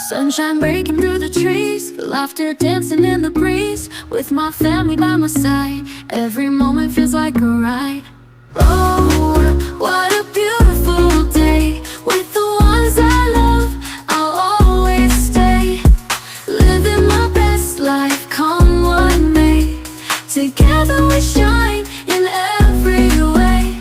Sunshine breaking through the trees, laughter dancing in the breeze. With my family by my side, every moment feels like a ride. Oh, what a beautiful day. With the ones I love, I'll always stay. Living my best life, come what may. Together we shine in every way.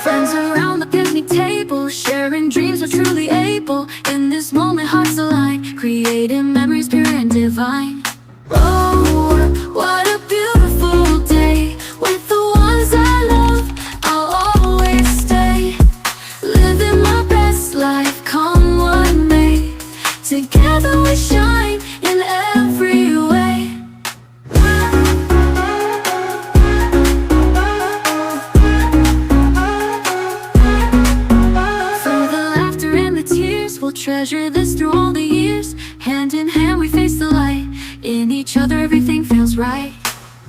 Friends around the picnic table, sharing dreams we're truly able. In this moment hearts align, creating memories pure and divine. Oh, what a beautiful day. With the ones I love, I'll always stay. Living my best life, come what may. Together we shine in every way. Through the laughter and the tears, we'll treasure this through all the years. Hand in hand we face the light. In each other everything feels right.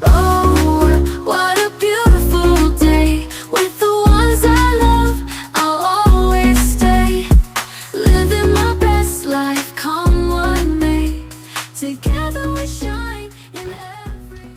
Oh, what a beautiful day. With the ones I love, I'll always stay. Living my best life, come what may. Together we shine in every.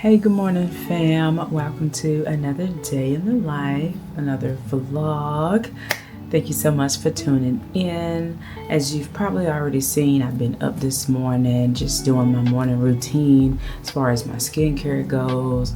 Hey, good morning, fam. Welcome to another day in the life, another vlog. Thank you so much for tuning in. As you've probably already seen, I've been up this morning just doing my morning routine as far as my skincare goes.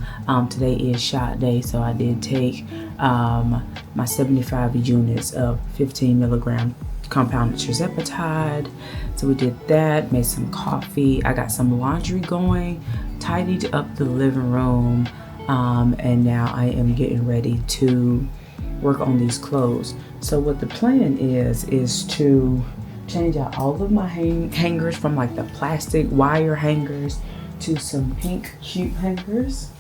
Today is shot day, so I did take my 75 units of 15 milligram compounded tirzepatide. So we did that, made some coffee. I got some laundry going, tidied up the living room, and now I am getting ready to work on these clothes. So what the plan is to change out all of my hangers from like the plastic wire hangers to some pink cute hangers.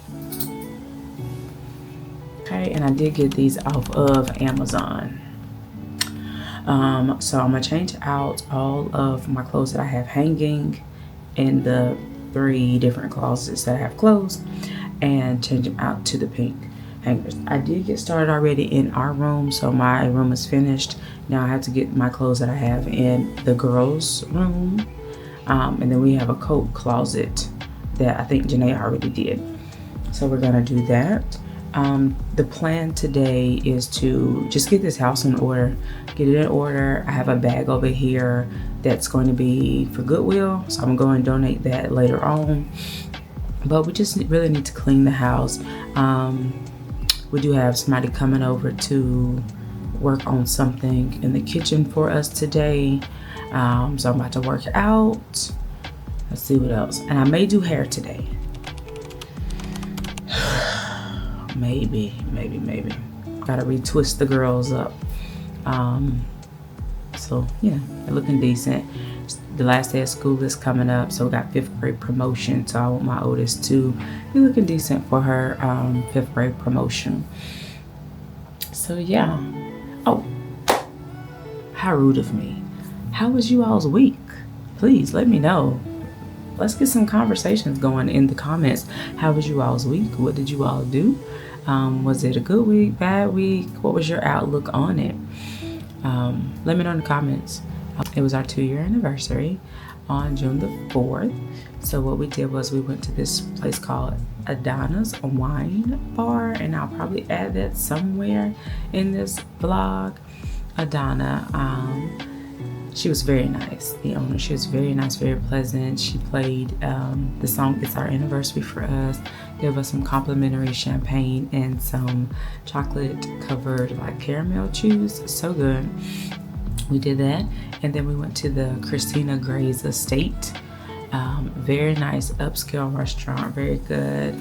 Okay, and I did get these off of Amazon. So I'm gonna change out all of my clothes that I have hanging in the 3 different closets that I have closed and change them out to the pink hangers. I did get started already in our room, so my room is finished. Now I have to get my clothes that I have in the girls' room. And then we have a coat closet that I think Janae already did. So we're gonna do that. The plan today is to just get this house in order, get it in order. I have a bag over here that's going to be for Goodwill, so I'm going to donate that later on. But we just really need to clean the house. We do have somebody coming over to work on something in the kitchen for us today. So I'm about to work out. Let's see what else. And I may do hair today. Maybe. Gotta retwist the girls up. So yeah, they're looking decent. The last day of school is coming up, so we got 5th grade promotion. So I want my oldest to be looking decent for her 5th grade promotion. So yeah. Oh, how rude of me. How was you all's week? Please let me know. Let's get some conversations going in the comments. How was you all's week? What did you all do? Was it a good week, bad week? What was your outlook on it? Let me know in the comments. It was our 2-year anniversary on June the 4th. So what we did was we went to this place called Edona's wine bar, and I'll probably add that somewhere in this vlog. Edona, she was very nice. The owner, she was very nice, very pleasant. She played the song It's Our Anniversary for us, gave us some complimentary champagne and some chocolate covered like caramel chews. So good. We did that, and then we went to the Cristina Gray's estate. Very nice upscale restaurant, very good.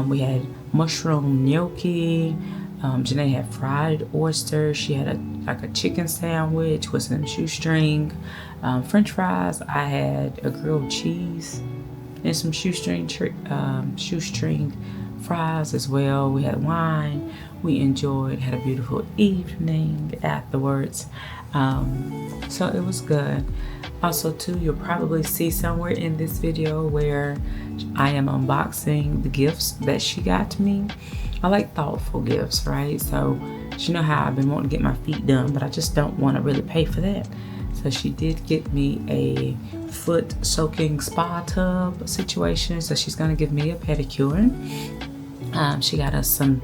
We had mushroom gnocchi. Janae had fried oysters. She had a chicken sandwich with some shoestring French fries. I had a grilled cheese and some shoestring fries as well. We had wine. We enjoyed, had a beautiful evening afterwards. So it was good. Also too, you'll probably see somewhere in this video where I am unboxing the gifts that she got me. I like thoughtful gifts, right? So you know how I've been wanting to get my feet done, but I just don't want to really pay for that. So she did get me a foot soaking spa tub situation. So she's gonna give me a pedicure. She got us some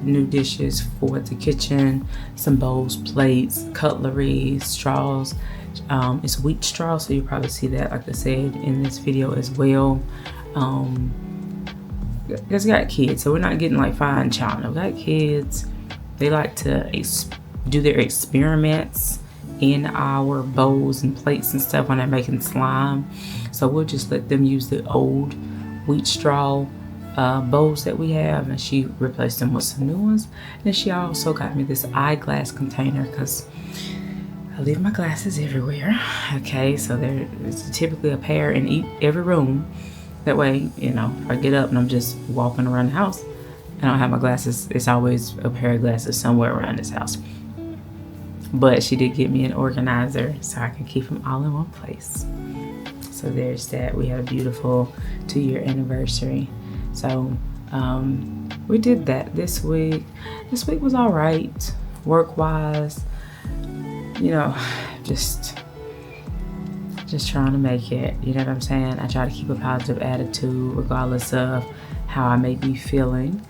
new dishes for the kitchen, some bowls, plates, cutlery, straws. It's wheat straw, so you'll probably see that, like I said, in this video as well. Because we got kids, so we're not getting like fine china. We got kids. They like to do their experiments in our bowls and plates and stuff when they're making slime. So we'll just let them use the old wheat straw bowls that we have, and she replaced them with some new ones. And she also got me this eyeglass container because I leave my glasses everywhere. Okay, so there's typically a pair in every room. That way, you know, if I get up and I'm just walking around the house, I don't have my glasses. It's always a pair of glasses somewhere around this house. But she did get me an organizer so I can keep them all in one place. So there's that. We had a beautiful 2-year anniversary. So we did that this week. This week was all right, work-wise. You know, just trying to make it. You know what I'm saying? I try to keep a positive attitude regardless of how I may be feeling.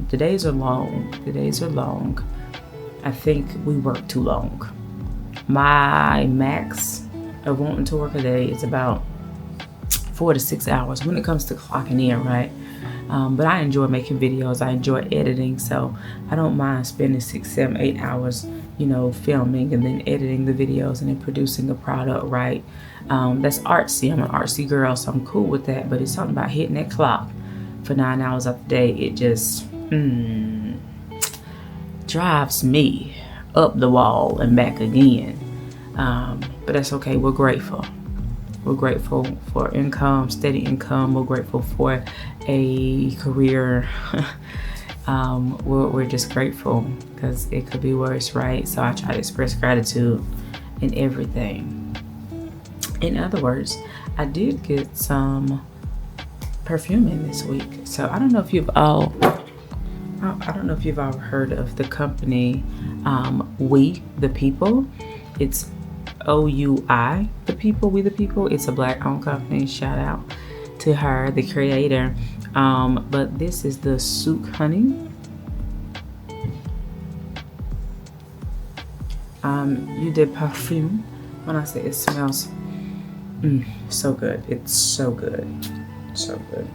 The days are long. The days are long. I think we work too long. My max of wanting to work a day is about 4 to 6 hours when it comes to clocking in, right? But I enjoy making videos. I enjoy editing, so I don't mind spending 6, 7, 8 hours, you know, filming and then editing the videos and then producing a product, right? That's artsy. I'm an artsy girl, so I'm cool with that. But it's something about hitting that clock for 9 hours of the day. It just drives me up the wall and back again. But that's okay. We're grateful. We're grateful for income, steady income. We're grateful for a career. We're just grateful because it could be worse, right? So I try to express gratitude in everything. In other words, I did get some perfume in this week. So I don't know if you've all heard of the company Oui the People. It's OUI the People, We the People. It's a black owned company. Shout out to her, the creator. But this is the Souk Honey. You did Perfume. When I say it smells so good. It's so good. So good.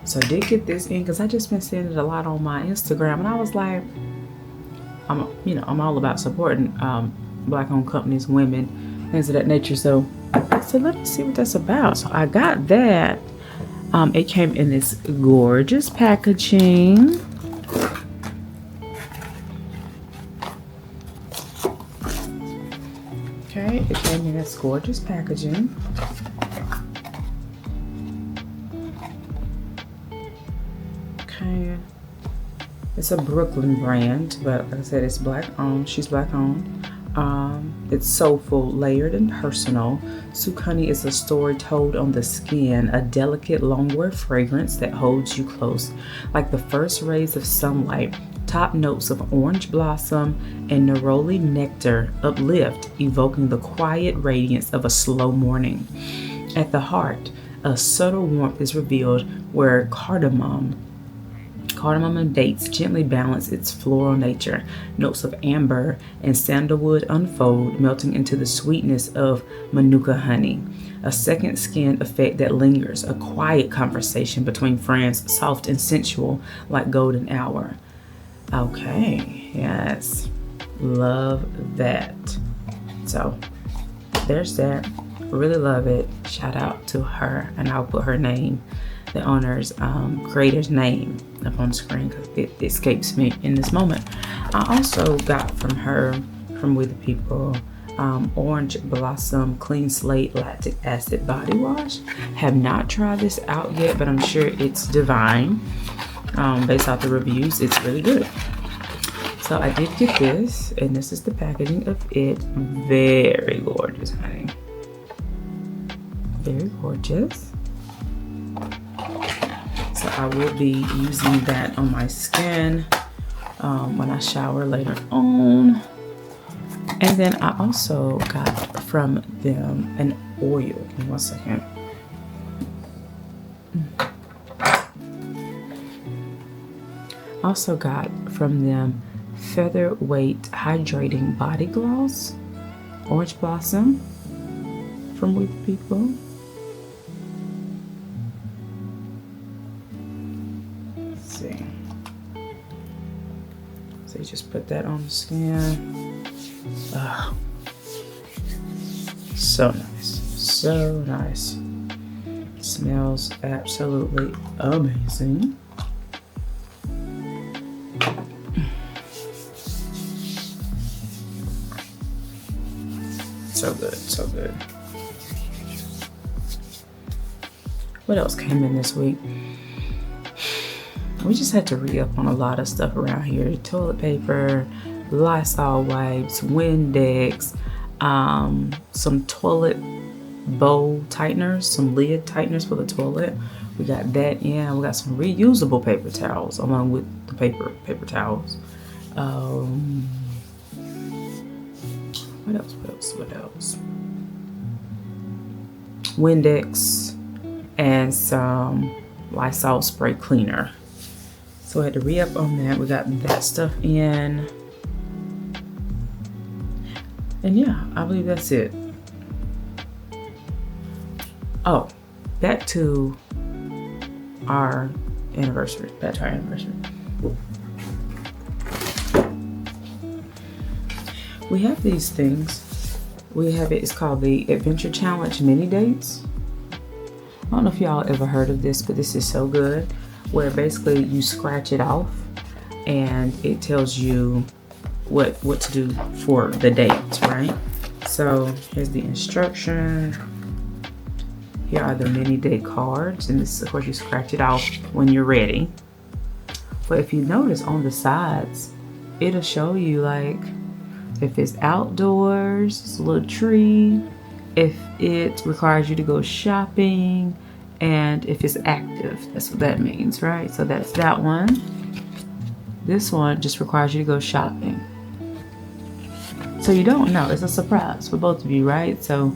So I did get this in because I just been seeing it a lot on my Instagram, and I was like, I'm all about supporting black-owned companies, women, things of that nature. So I said, let me see what that's about. So I got that. It came in this gorgeous packaging. Okay, it came in this gorgeous packaging. Okay. It's a Brooklyn brand, but like I said, it's black owned. She's black owned. It's soulful, layered, and personal. Souk Honey is a story told on the skin, a delicate, long-wear fragrance that holds you close. Like the first rays of sunlight, top notes of orange blossom and neroli nectar uplift, evoking the quiet radiance of a slow morning. At the heart, a subtle warmth is revealed where cardamom and dates gently balance its floral nature. Notes of amber and sandalwood unfold, melting into the sweetness of manuka honey. A second skin effect that lingers, a quiet conversation between friends, soft and sensual like golden hour. Okay, yes, love that. So there's that. Really love it. Shout out to her, and I'll put her name, the owner's creator's name up on the screen because it escapes me in this moment. I also got from her, from Oui the People, Orange Blossom Clean Slate Lactic Acid Body Wash. Have not tried this out yet, but I'm sure it's divine. Based off the reviews, it's really good. So I did get this, and this is the packaging of it. Very gorgeous, honey. Very gorgeous. So I will be using that on my skin when I shower later on. And then I also got from them an oil. Give me 1 second. Also got from them Featherweight Hydrating Body Gloss. Orange Blossom from Oui the People. So you just put that on the skin. Oh, so nice. So nice. Smells absolutely amazing. So good, so good. What else came in this week? We just had to re-up on a lot of stuff around here. Toilet paper, Lysol wipes, Windex, some toilet bowl tighteners, some lid tighteners for the toilet. We got that in. We got some reusable paper towels along with the paper towels. What else? Windex and some Lysol spray cleaner. So I had to re-up on that. We got that stuff in. And yeah, I believe that's it. Oh, back to our anniversary. We have these things. We have it's called the Adventure Challenge Mini Dates. I don't know if y'all ever heard of this, but this is so good. Where basically you scratch it off and it tells you what to do for the date, right? So here's the instruction. Here are the mini date cards, and this is, of course, you scratch it off when you're ready. But if you notice on the sides, it'll show you like if it's outdoors, it's a little tree, if it requires you to go shopping, and if it's active. That's what that means, right? So that's that one. This one just requires you to go shopping. So you don't know, it's a surprise for both of you, right? So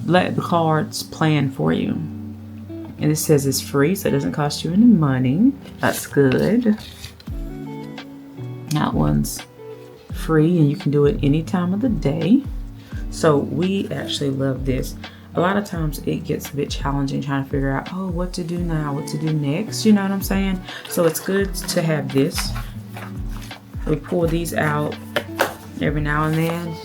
let the cards plan for you. And it says it's free, so it doesn't cost you any money. That's good. That one's free and you can do it any time of the day. So we actually love this. A lot of times it gets a bit challenging trying to figure out, oh, what to do now, what to do next, you know what I'm saying? So it's good to have this. We pull these out every now and then.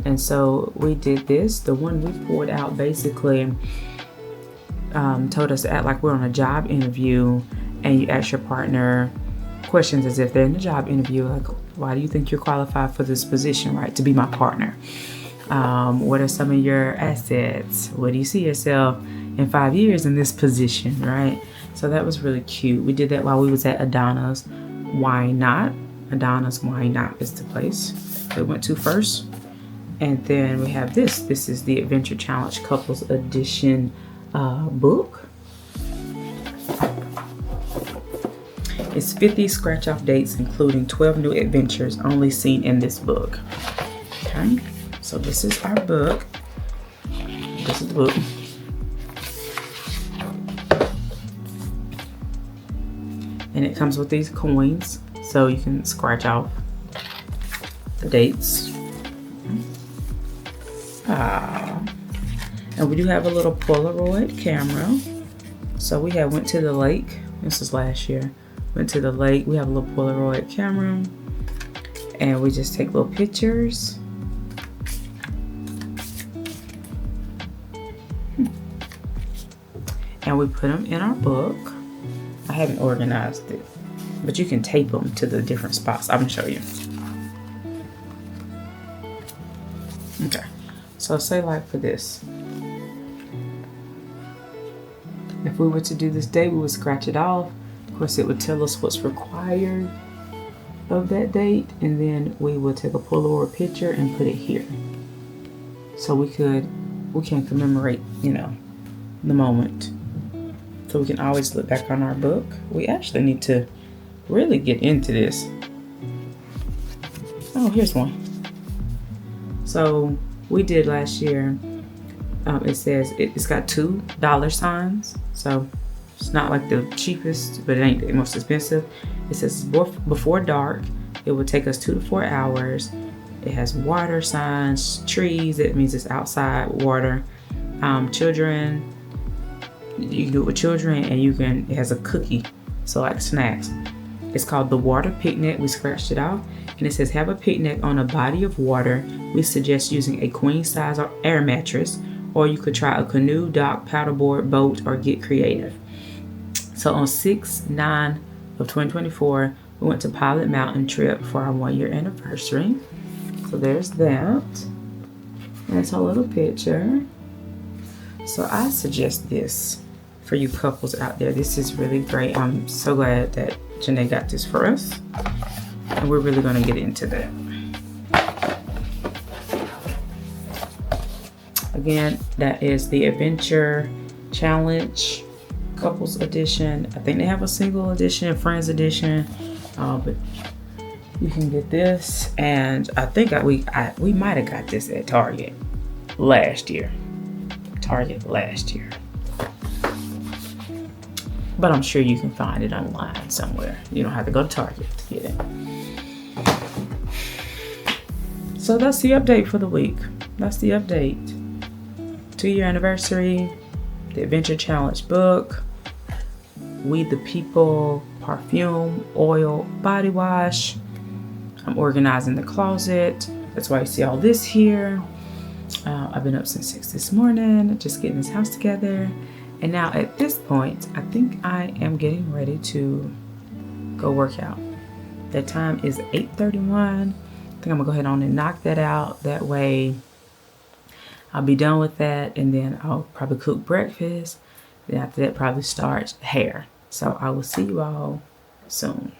And so we did this. The one we pulled out basically told us to act like we're on a job interview, and you ask your partner questions as if they're in a job interview, like, why do you think you're qualified for this position, right, to be my partner? What are some of your assets? What do you see yourself in 5 years in this position, right? So that was really cute. We did that while we was at Edona's Why Not. Edona's Why Not is the place we went to first. And then we have this. This is the Adventure Challenge Couples Edition book. It's 50 scratch-off dates, including 12 new adventures only seen in this book. Okay, so this is our book. This is the book. And it comes with these coins, so you can scratch off the dates. And we do have a little Polaroid camera. So we went to the lake. This was last year. Went to the lake. We have a little Polaroid camera, and we just take little pictures. And we put them in our book. I haven't organized it, but you can tape them to the different spots. I'm gonna show you. Okay, so say like for this, if we were to do this date, we would scratch it off. Of course, it would tell us what's required of that date, and then we would take a Polaroid picture and put it here. So we can commemorate, you know, the moment. So we can always look back on our book. We actually need to really get into this. Oh, here's one. So we did last year. It says it's got $2 signs. So it's not like the cheapest, but it ain't the most expensive. It says before dark. It will take us 2 to 4 hours. It has water signs, trees. It means it's outside water. Children. You can do it with children, and it has a cookie, so like snacks. It's called the water picnic. We scratched it off, and it says have a picnic on a body of water. We suggest using a queen size air mattress, or you could try a canoe, dock, paddleboard, boat, or get creative. So on 6/9 of 2024, we went to Pilot Mountain trip for our 1-year anniversary. So there's that. That's a little picture. So I suggest this for you couples out there. This is really great. I'm so glad that Janae got this for us, and we're really going to get into that. Again, that is the Adventure Challenge Couples Edition. I think they have a single edition and Friends Edition, but you can get this. And I think we might have got this at Target last year. but I'm sure you can find it online somewhere. You don't have to go to Target to get it. So that's the update for the week. That's the update. 2-year anniversary, the Adventure Challenge book, Oui the People, perfume, oil, body wash. I'm organizing the closet. That's why you see all this here. I've been up since 6 this morning, just getting this house together. And now at this point, I think I am getting ready to go work out. The time is 8:31. I think I'm gonna go ahead on and knock that out. That way I'll be done with that, and then I'll probably cook breakfast. Then after that, probably start hair. So I will see you all soon.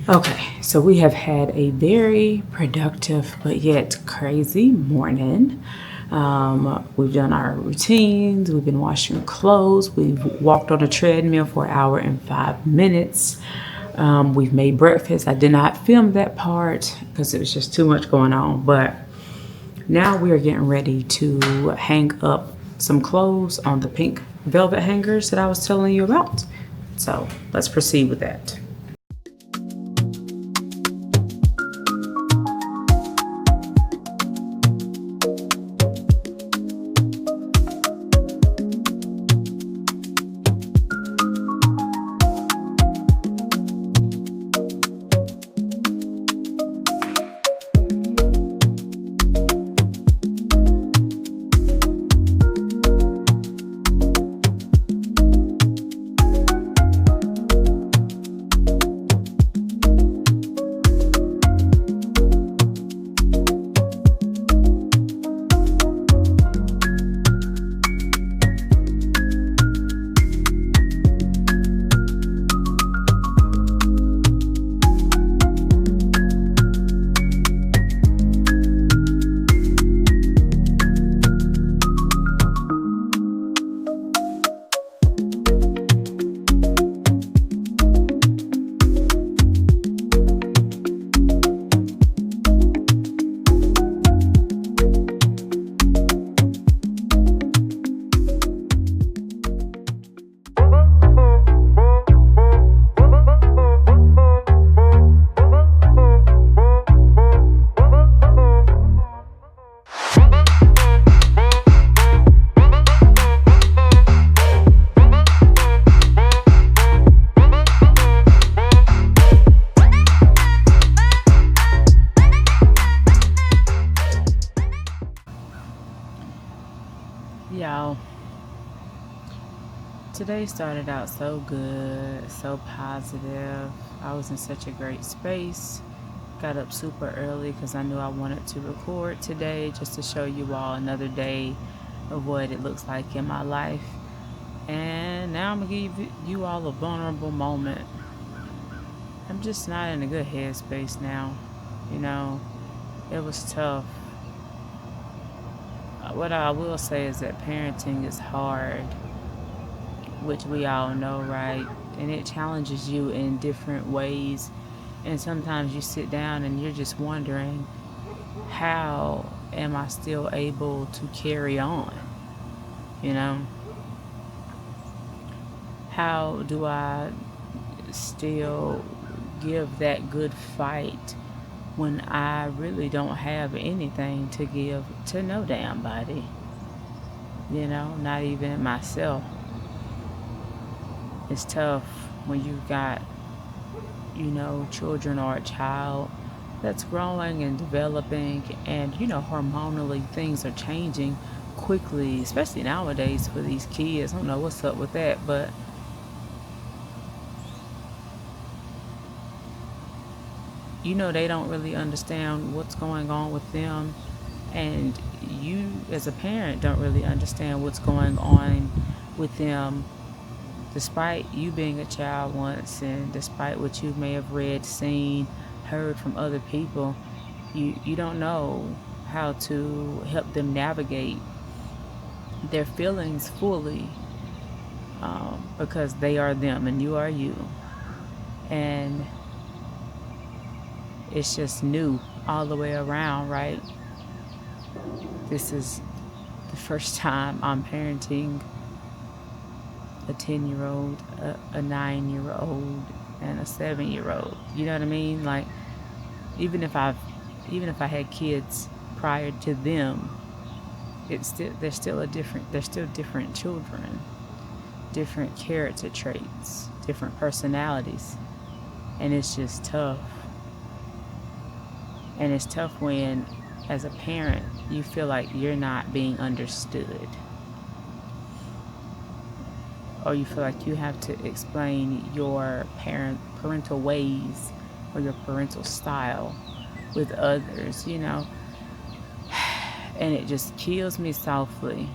Okay, so we have had a very productive but yet crazy morning. We've done our routines, we've been washing clothes, we've walked on a treadmill for 1 hour and 5 minutes. We've made breakfast. I did not film that part because it was just too much going on, but now we are getting ready to hang up some clothes on the pink velvet hangers that I was telling you about. So let's proceed with that. Y'all, today started out so good, so positive. I was in such a great space. Got up super early because I knew I wanted to record today just to show you all another day of what it looks like in my life. And now I'm gonna give you all a vulnerable moment. I'm just not in a good headspace now. You know, it was tough. What I will say is that parenting is hard, which we all know, right? And it challenges you in different ways. And sometimes you sit down and you're just wondering, how am I still able to carry on? You know? How do I still give that good fight when I really don't have anything to give to no damn body? You know, not even myself. It's tough when you've got, you know, children or a child that's growing and developing, and hormonally things are changing quickly, especially nowadays for these kids. I don't know what's up with that, but they don't really understand what's going on with them, and you as a parent don't really understand what's going on with them, despite you being a child once, and despite what you may have read, seen, heard from other people. You don't know how to help them navigate their feelings fully, because they are them and you are you, and it's just new all the way around, right? This is the first time I'm parenting a 10-year-old, a 9-year-old, and a 7-year-old. You know what I mean? Like, even if I had kids prior to them, they're still different children, different character traits, different personalities, and it's just tough. And it's tough when, as a parent, you feel like you're not being understood, or you feel like you have to explain your parental ways or your parental style with others, and it just kills me softly.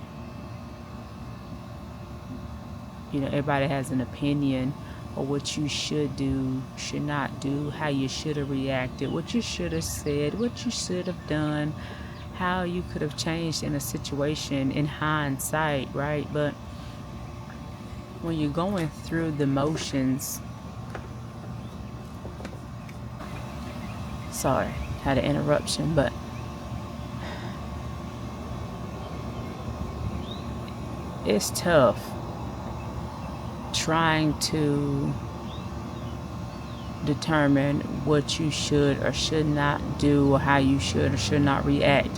Everybody has an opinion on what you should do, should not do, how you should have reacted, what you should have said, what you should have done, how you could have changed in a situation in hindsight, right? But when you're going through the motions, sorry, had an interruption, but it's tough trying to determine what you should or should not do, or how you should or should not react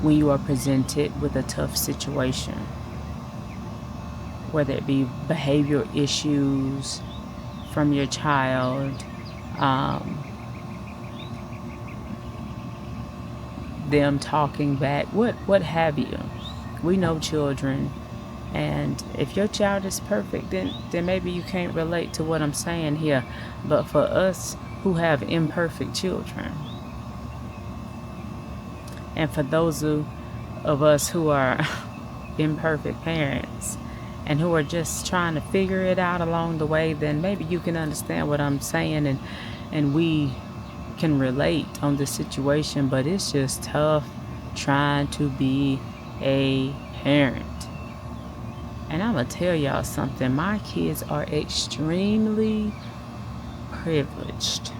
when you are presented with a tough situation, whether it be behavioral issues from your child, them talking back, what have you. We know children, and if your child is perfect, then maybe you can't relate to what I'm saying here. But for us who have imperfect children, and for those of us who are imperfect parents and who are just trying to figure it out along the way, then maybe you can understand what I'm saying, and we can relate on this situation. But it's just tough trying to be a parent. And I'm going to tell y'all something. My kids are extremely privileged.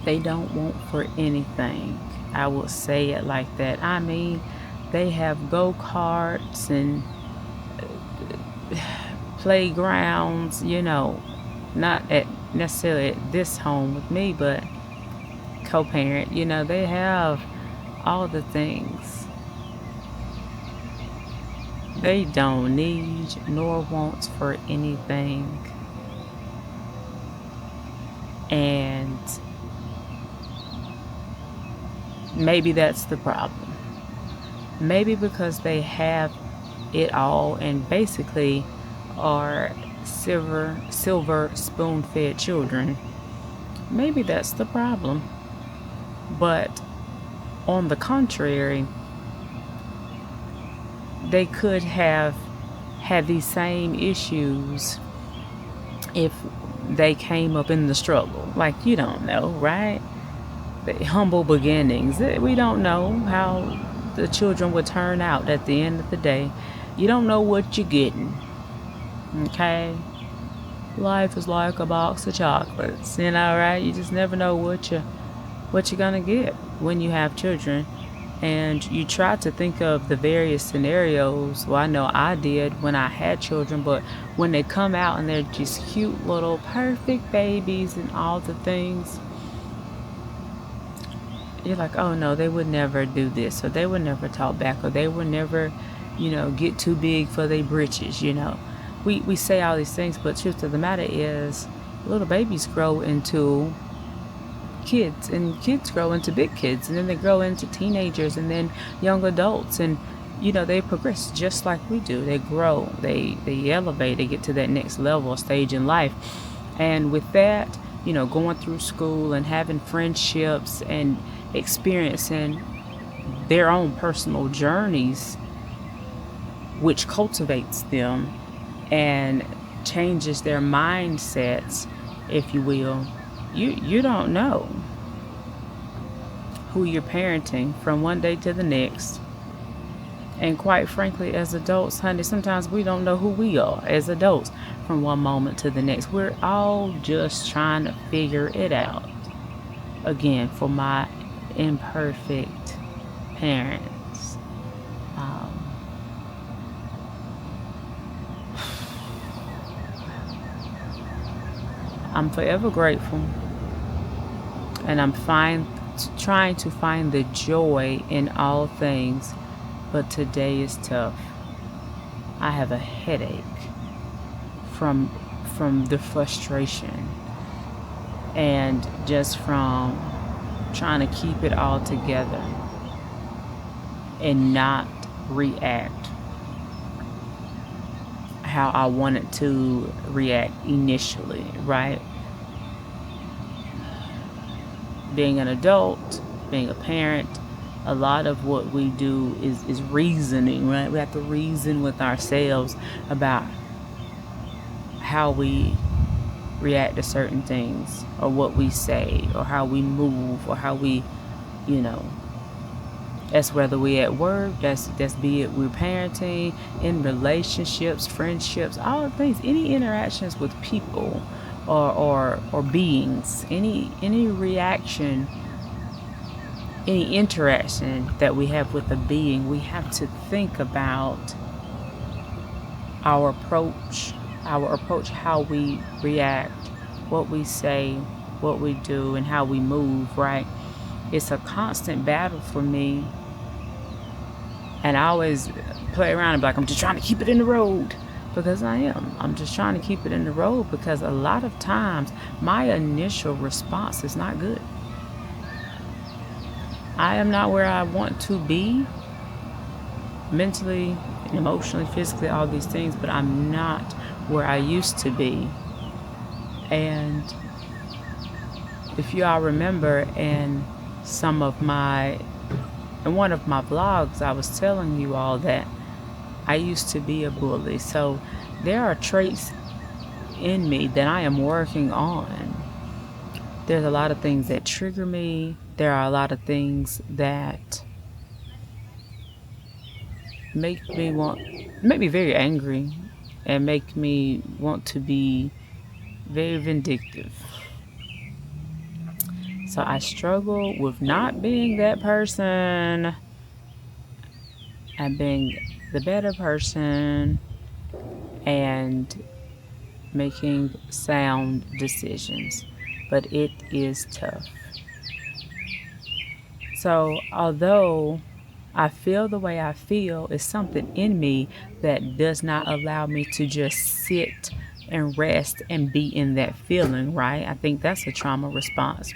They don't want for anything. I will say it like that. I mean, they have go-karts and playgrounds, not necessarily at this home with me, but co-parent. They have all the things. They don't need nor want for anything. And maybe that's the problem. Maybe because they have it all and basically are silver spoon-fed children. Maybe that's the problem. But on the contrary, they could have had these same issues if they came up in the struggle. Like, you don't know, right? The humble beginnings. We don't know how the children would turn out at the end of the day. You don't know what you're getting. Okay? Life is like a box of chocolates, right? You just never know what you're gonna get when you have children. And you try to think of the various scenarios. Well, I know I did when I had children, but when they come out and they're just cute little perfect babies and all the things, you're like, oh no, they would never do this, or they would never talk back, or they would never, get too big for their britches, We say all these things, but truth of the matter is, little babies grow into kids, and kids grow into big kids, and then they grow into teenagers, and then young adults, and they progress just like we do. They grow, they elevate, they get to that next level or stage in life. And with that, going through school and having friendships and experiencing their own personal journeys, which cultivates them and changes their mindsets, if you will. You don't know who you're parenting from one day to the next. And quite frankly, as adults, honey, sometimes we don't know who we are as adults from one moment to the next. We're all just trying to figure it out. Again, for my imperfect parents. I'm forever grateful. And I'm trying to find the joy in all things. But today is tough. I have a headache from the frustration and just from trying to keep it all together and not react how I wanted to react initially, right? Being an adult, being a parent, a lot of what we do is reasoning, right? We have to reason with ourselves about how we react to certain things, or what we say, or how we move, or how we, that's whether we at work, that's be it we're parenting, in relationships, friendships, all the things, any interactions with people or beings, any reaction, any interaction that we have with a being, we have to think about our approach, how we react, what we say, what we do, and how we move, right? It's a constant battle for me. And I always play around and be like, I'm just trying to keep it in the road. Because I am. I'm just trying to keep it in the road, because a lot of times my initial response is not good. I am not where I want to be mentally, emotionally, physically, all these things, but I'm not where I used to be. And if you all remember in one of my vlogs, I was telling you all that I used to be a bully. So there are traits in me that I am working on. There's a lot of things that trigger me. There are a lot of things that make me very angry and make me want to be very vindictive. So I struggle with not being that person and being the better person and making sound decisions. But it is tough. So although I feel the way I feel, it's something in me that does not allow me to just sit and rest and be in that feeling, right? I think that's a trauma response.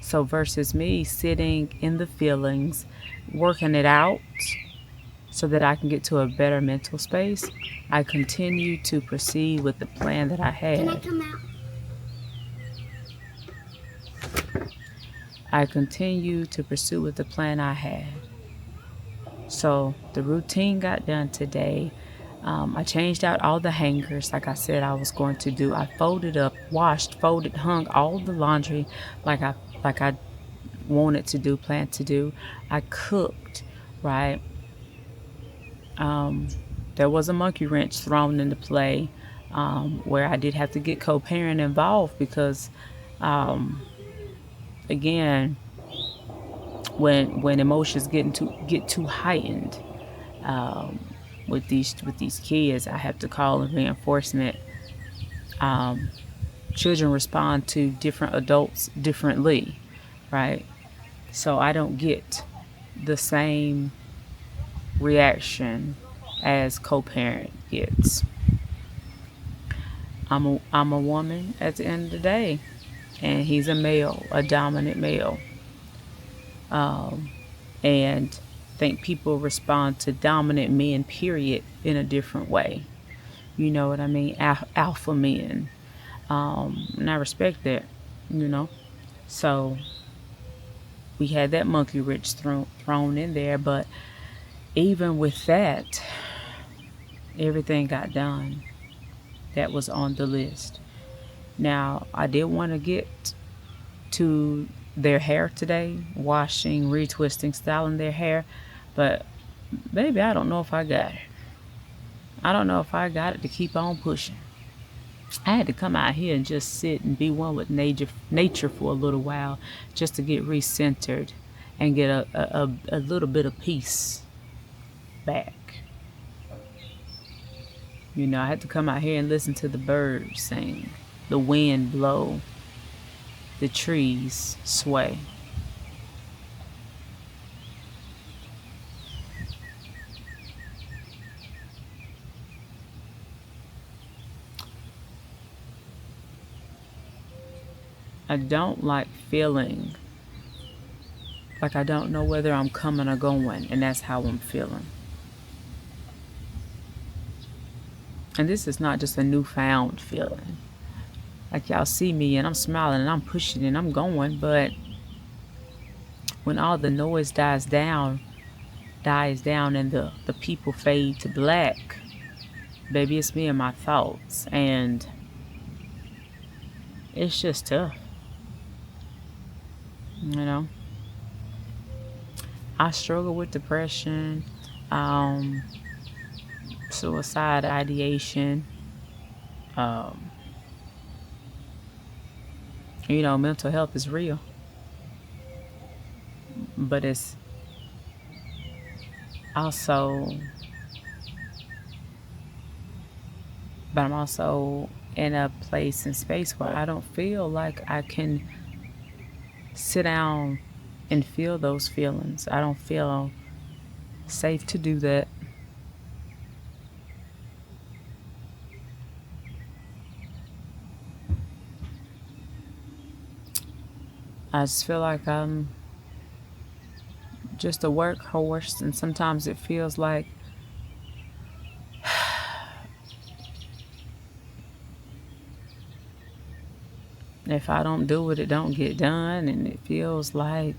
So versus me sitting in the feelings, working it out so that I can get to a better mental space, I continue to proceed with the plan that I had. Can I come out? I continue to pursue with the plan I had. So the routine got done today. I changed out all the hangers like I said I was going to do. I folded up, washed, folded, hung all the laundry like I wanted to do, planned to do. I cooked, right? There was a monkey wrench thrown into play where I did have to get co-parent involved because again, when emotions get too heightened with these kids, I have to call in reinforcement. Children respond to different adults differently, right? So I don't get the same reaction as co-parent gets. I'm a woman at the end of the day. and he's a male, a dominant male. And I think people respond to dominant men, period, in a different way. You know what I mean? Alpha men. And I respect that, you know. So we had that monkey wrench thrown in there, but even with that, everything got done that was on the list. Now, I did want to get to their hair today, washing, retwisting, styling their hair, but baby, I don't know if I got it. I don't know if I got it to keep on pushing. I had to come out here and just sit and be one with nature for a little while, just to get recentered and get a little bit of peace back. You know, I had to come out here and listen to the birds sing, the wind blow, the trees sway. I don't like feeling like I don't know whether I'm coming or going, and that's how I'm feeling. And this is not just a newfound feeling. Like y'all see me and I'm smiling and I'm pushing and I'm going, but when all the noise dies down and the people fade to black, baby, it's me and my thoughts, and it's just tough. You know, I struggle with depression, suicide ideation. You know, mental health is real, but it's also, but I'm also in a place and space where I don't feel like I can sit down and feel those feelings. I don't feel safe to do that. I just feel like I'm just a workhorse, and sometimes it feels like if I don't do it, it don't get done, and it feels like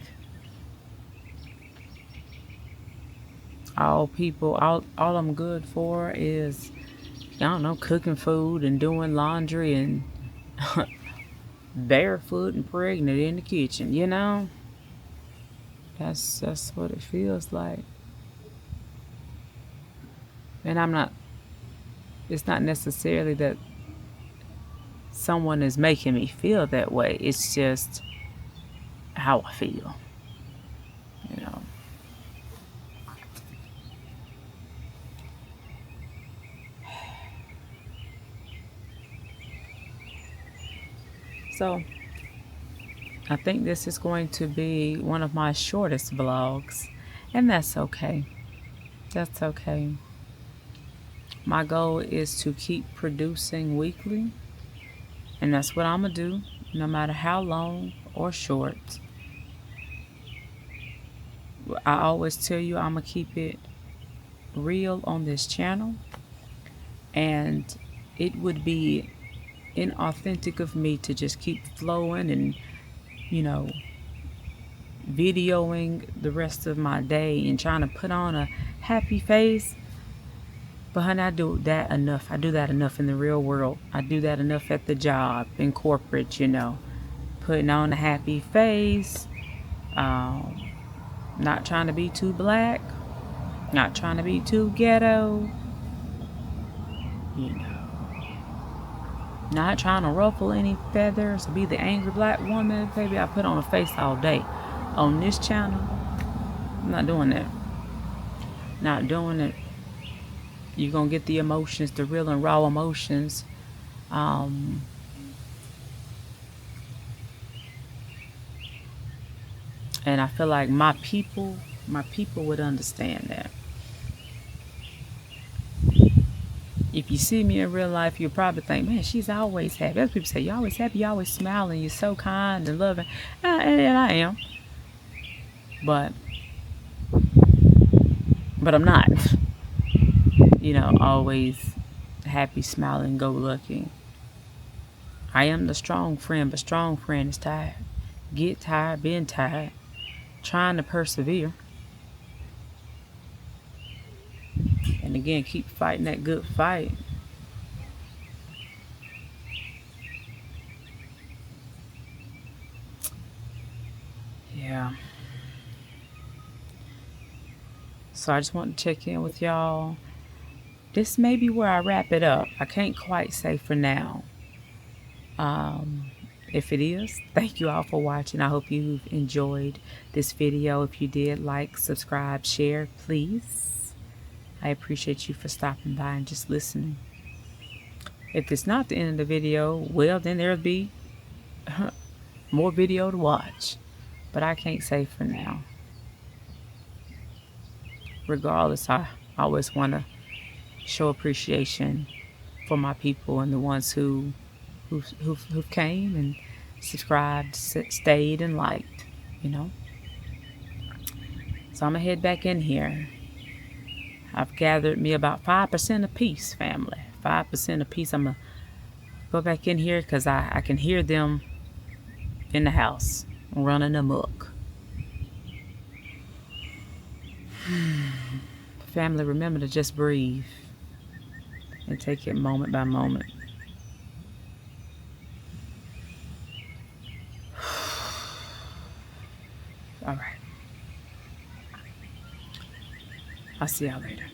all I'm good for is, I don't know, cooking food and doing laundry and barefoot and pregnant in the kitchen, you know? That's what it feels like. And it's not necessarily that someone is making me feel that way. It's just how I feel, you know. So I think this is going to be one of my shortest vlogs, and that's okay. That's okay. My goal is to keep producing weekly, and that's what I'm gonna do, no matter how long or short. I always tell you I'm gonna keep it real on this channel, and it would be inauthentic of me to just keep flowing and, you know, videoing the rest of my day and trying to put on a happy face. But honey, I do that enough. I do that enough in the real world. I do that enough at the job, in corporate, you know. Putting on a happy face. Not trying to be too black. Not trying to be too ghetto. You know. Not trying to ruffle any feathers or be the angry black woman. Baby, I put on a face all day. On this channel, I'm not doing that. Not doing it. You're going to get the emotions, the real and raw emotions. And I feel like my people would understand that. If you see me in real life, you'll probably think, man, she's always happy. As people say, you're always happy, you're always smiling, you're so kind and loving. And I am. But I'm not, always happy, smiling, go lucky. I am the strong friend, but strong friend is tired. Get tired, being tired, trying to persevere. And again, keep fighting that good fight. Yeah. So I just want to check in with y'all. This may be where I wrap it up. I can't quite say for now. If it is, thank you all for watching. I hope you've enjoyed this video. If you did, like, subscribe, share, please. I appreciate you for stopping by and just listening. If it's not the end of the video, well, then there'll be more video to watch. But I can't say for now. Regardless, I always want to show appreciation for my people and the ones who came and subscribed, stayed, and liked, So I'm going to head back in here. I've gathered me about 5% apiece, family. 5% apiece. I'm going to go back in here because I can hear them in the house running amok. Family, remember to just breathe and take it moment by moment. All right. I'll see y'all later.